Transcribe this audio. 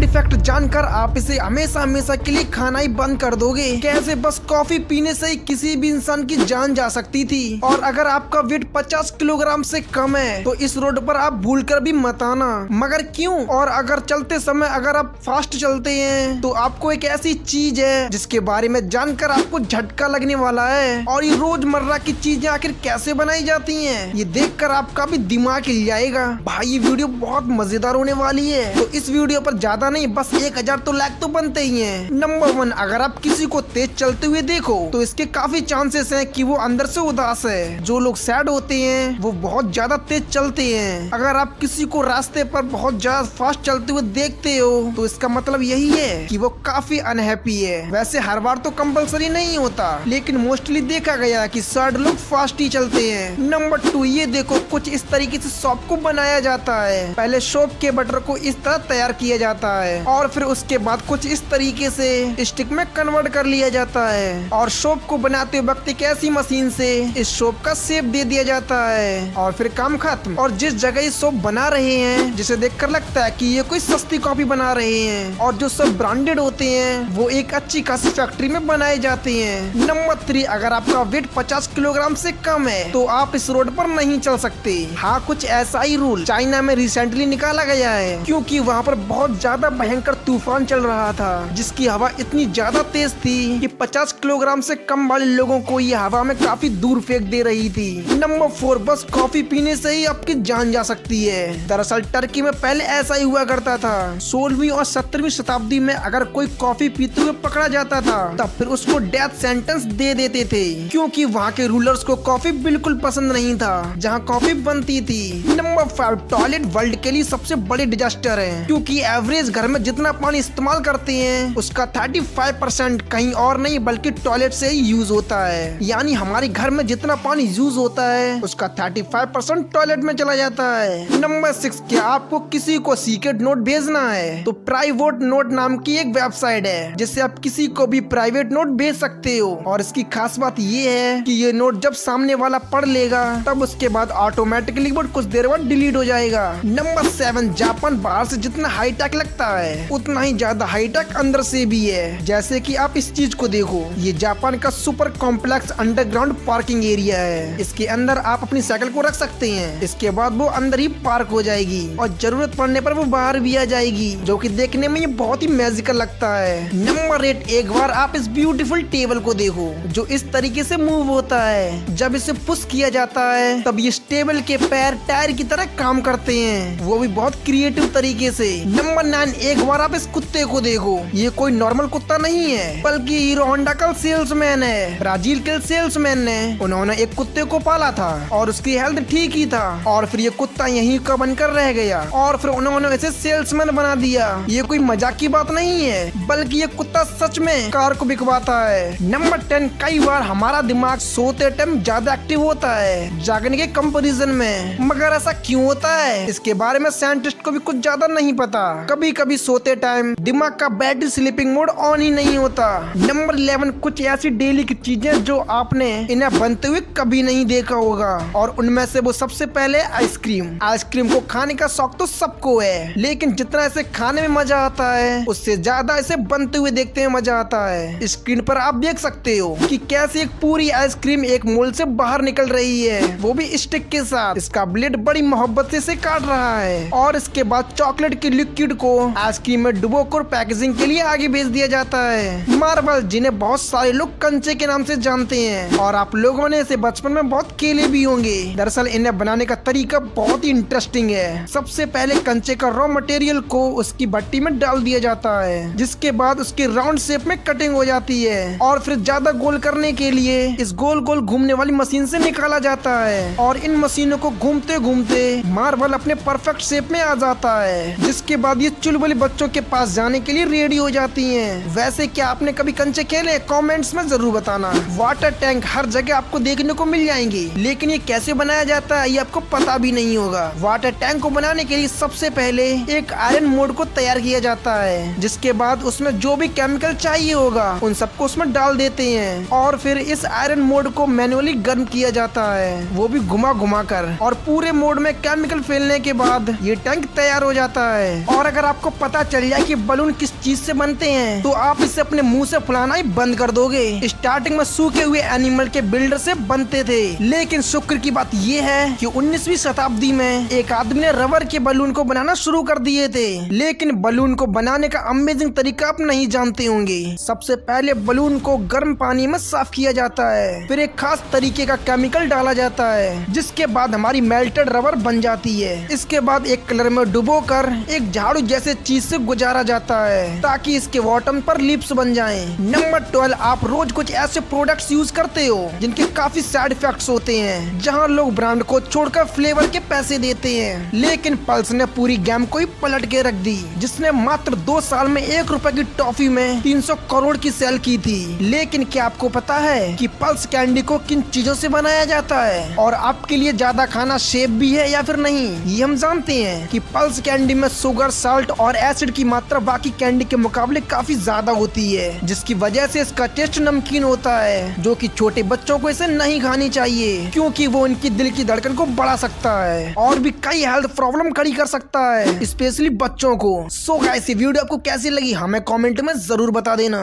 Side effect जानकर आप इसे हमेशा हमेशा के लिए खाना ही बंद कर दोगे। कैसे बस कॉफी पीने से ही किसी भी इंसान की जान जा सकती थी। और अगर आपका वेट 50 किलोग्राम से कम है तो इस रोड पर आप भूलकर भी मत आना। मगर क्यों? और अगर चलते समय अगर आप फास्ट चलते हैं तो आपको एक ऐसी चीज है जिसके बारे में जानकर आपको झटका लगने वाला है। और ये रोजमर्रा की चीजें आखिर कैसे बनाई जाती हैं, ये देखकर आपका भी दिमाग हिल जाएगा। भाई ये वीडियो बहुत मजेदार होने वाली है, तो इस वीडियो पर ज्यादा नहीं बस 1000 तो लाइक तो बनते ही हैं। नंबर 1, अगर आप किसी को तेज चलते हुए देखो तो इसके काफी चांसेस हैं कि वो अंदर से उदास है। जो लोग सैड होते हैं वो बहुत ज्यादा तेज चलते हैं। अगर आप किसी को रास्ते पर बहुत ज्यादा फास्ट चलते हुए देखते हो तो इसका मतलब यही है कि वो काफी अनहैप्पी है। वैसे हर बार तो कंपलसरी नहीं होता, लेकिन मोस्टली देखा गया कि सैड लोग फास्ट ही चलते हैं। नंबर 2, ये देखो कुछ इस तरीके से सॉप को बनाया जाता है। पहले सॉप के बटर को इस तरह तैयार किया जाता है और फिर उसके बाद कुछ इस तरीके से स्टिक में कन्वर्ट कर लिया जाता है। और सॉप को बनाते वक्त एक ऐसी मशीन से इस सॉप का शेप दे दिया जाता है और फिर काम खत्म। और जिस जगह ये सॉप बना रहे हैं जिसे देखकर लगता है कि ये कोई सस्ती कॉफी बना रहे हैं। और जो सब ब्रांडेड होते हैं वो एक अच्छी खासी फैक्ट्री में बनाए जाते हैं। नंबर 3, अगर आपका वेट 50 किलोग्राम से कम है तो आप इस रोड पर नहीं चल सकते। हाँ, कुछ ऐसा ही रूल चाइना में रिसेंटली निकाला गया है, क्योंकि वहाँ पर बहुत ज्यादा भयंकर तूफान चल रहा था जिसकी हवा इतनी ज्यादा तेज थी कि 50 किलोग्राम से कम वाले लोगों को ये हवा में काफी दूर फेंक दे रही थी। नंबर 4, बस कॉफी पीने से ही आपकी जान जा सकती है। दरअसल टर्की में पहले ऐसा ही हुआ करता था। 16वीं और 17वीं शताब्दी में अगर कोई कॉफी पीते हुए पकड़ा जाता था तब फिर उसको डेथ सेंटेंस दे देते थे, क्योंकि वहाँ के रूलर्स को कॉफी बिल्कुल पसंद नहीं था जहाँ कॉफी बनती थी। नंबर 5, टॉयलेट वर्ल्ड के लिए सबसे बड़ी डिजास्टर है, क्योंकि एवरेज घर में जितना पानी इस्तेमाल करते हैं उसका 35% कहीं और नहीं बल्कि टॉयलेट से ही यूज होता है। यानी हमारे घर में जितना पानी यूज होता है उसका 35% टॉयलेट में चला जाता है। नंबर 6, क्या आपको किसी को सीक्रेट नोट भेजना है तो प्राइवेट नोट नाम की एक वेबसाइट है जिससे आप किसी को भी प्राइवेट नोट भेज सकते हो। और इसकी खास बात ये है कि ये नोट जब सामने वाला पढ़ लेगा तब उसके बाद ऑटोमेटिकली वो कुछ देर बाद डिलीट हो जाएगा। नंबर 7, जापान बाहर से जितना हाईटेक लगता है उतना ही ज्यादा हाईटेक अंदर से भी है। जैसे कि आप इस चीज को देखो, ये जापान का super complex underground parking area है। इसके अंदर आप अपनी साइकिल को रख सकते हैं, इसके बाद वो अंदर ही पार्क हो जाएगी और जरूरत पड़ने पर वो बाहर भी आ जाएगी, जो कि देखने में ये बहुत ही मैजिकल लगता है। नंबर 8, एक बार आप इस ब्यूटीफुल टेबल को देखो जो इस तरीके से मूव होता है। जब इसे पुश किया जाता है तब इस टेबल के पैर टायर की तरह काम करते हैं, वो भी बहुत क्रिएटिव तरीके से। नंबर 9, एक बार आप इस कुत्ते को देखो, ये कोई नॉर्मल कुत्ता नहीं है बल्कि हीरो होंडा का सेल्समैन है। ब्राजील के सेल्समैन ने उन्होंने एक कुत्ते को पाला था और उसकी हेल्थ ठीक ही था, और फिर ये कुत्ता यहीं का बनकर रह गया और फिर उन्होंने इसे सेल्समैन बना दिया। ये कोई मजाक की बात नहीं है बल्कि ये कुत्ता सच में कार को बिकवाता है। नंबर 10, कई बार हमारा दिमाग सोते टाइम ज्यादा एक्टिव होता है जागने के कंपैरिजन में, मगर ऐसा क्यों होता है इसके बारे में साइंटिस्ट को भी कुछ ज्यादा नहीं पता। कभी कभी सोते टाइम दिमाग का बैटरी स्लीपिंग मोड ऑन ही नहीं होता। नंबर 11, कुछ ऐसी डेली की चीजें जो आपने इन्हें बनते हुए कभी नहीं देखा होगा, और उनमें से वो सबसे पहले आइसक्रीम। आइसक्रीम को खाने का शौक तो सबको है, लेकिन जितना इसे खाने में मजा आता है उससे ज्यादा इसे बनते हुए देखते हुए मजा आता है। स्क्रीन पर आप देख सकते हो कि कैसे एक पूरी आइसक्रीम एक मोल्ड से बाहर निकल रही है, वो भी स्टिक के साथ। इसका ब्लेड बड़ी मोहब्बत से इसे काट रहा है और इसके बाद चॉकलेट के लिक्विड को आइसक्रीम में डुबोकर पैकेजिंग के लिए आगे भेज दिया जाता है। मार्बल, जिन्हें बहुत सारे लोग कंचे के नाम से जानते हैं और आप लोगों ने इसे बचपन में बहुत खेले भी होंगे। दरअसल इन्हें बनाने का तरीका बहुत ही इंटरेस्टिंग है। सबसे पहले कंचे का रॉ मटेरियल को उसकी भट्टी में डाल दिया जाता है, जिसके बाद उसकी राउंड शेप में कटिंग हो जाती है और फिर ज्यादा गोल करने के लिए इस गोल गोल घूमने वाली मशीन से निकाला जाता है। और इन मशीनों को घूमते घूमते मार्बल अपने परफेक्ट शेप में आ जाता है, जिसके बाद ये चुलबुले बच्चों के पास जाने के लिए रेडी हो जाती हैं। वैसे क्या आपने कभी कंचे खेले? कमेंट्स में जरूर बताना। वाटर टैंक हर जगह आपको देखने को मिल जाएंगे, लेकिन ये कैसे बनाया जाता है ये आपको पता भी नहीं होगा। वाटर टैंक को बनाने के लिए सबसे पहले एक आयरन मोड को तैयार किया जाता है, जिसके बाद उसमें जो भी केमिकल चाहिए होगा उन सबको उसमें डाल देते हैं और फिर इस आयरन मोड को मैनुअली गर्म किया जाता है, वो भी घुमा घुमा कर। और पूरे मोड में केमिकल फैलने के बाद ये टैंक तैयार हो जाता है। और अगर आपको पता चल जाए कि बलून किस चीज से बनते हैं तो आप इसे अपने मुंह से फुलाना ही बंद कर दोगे। स्टार्टिंग में सूखे हुए एनिमल के बिल्डर से बनते थे, लेकिन शुक्र की बात ये है कि 19वीं शताब्दी में एक आदमी ने रबर के बलून को बनाना शुरू कर दिए थे। लेकिन बलून को बनाने का अमेजिंग तरीका आप नहीं जानते होंगे। सबसे पहले बलून को गर्म पानी में साफ किया जाता है, फिर एक खास तरीके का केमिकल डाला जाता है, जिसके बाद हमारी मेल्टेड रबर बन जाती है। इसके बाद एक कलर में डुबोकर एक झाड़ू जैसे चीज से गुजारा जाता है ताकि इसके बॉटम पर लिप्स बन जाएं। नंबर 12, आप रोज कुछ ऐसे प्रोडक्ट्स यूज करते हो जिनके काफी साइड इफेक्ट्स होते हैं, जहां लोग ब्रांड को छोड़कर फ्लेवर के पैसे देते हैं। लेकिन पल्स ने पूरी गेम को ही पलट के रख दी, जिसने मात्र 2 साल में 1 रुपए की टॉफी में 300 करोड़ की सेल की थी। लेकिन क्या आपको पता है कि पल्स कैंडी को किन चीजों से बनाया जाता है और आपके लिए ज्यादा खाना सेफ भी है या फिर नहीं? ये हम जानते हैं कि पल्स कैंडी में शुगर, साल्ट और एसिड की मात्रा बाकी कैंडी के मुकाबले काफी ज्यादा होती है, जिसकी वजह से इसका टेस्ट नमकीन होता है, जो कि छोटे बच्चों को इसे नहीं खानी चाहिए क्योंकि वो उनकी दिल की धड़कन को बढ़ा सकता है और भी कई हेल्थ प्रॉब्लम खड़ी कर सकता है, स्पेशली बच्चों को। सो गाइस, ये वीडियो आपको कैसी लगी हमें कमेंट में जरूर बता देना।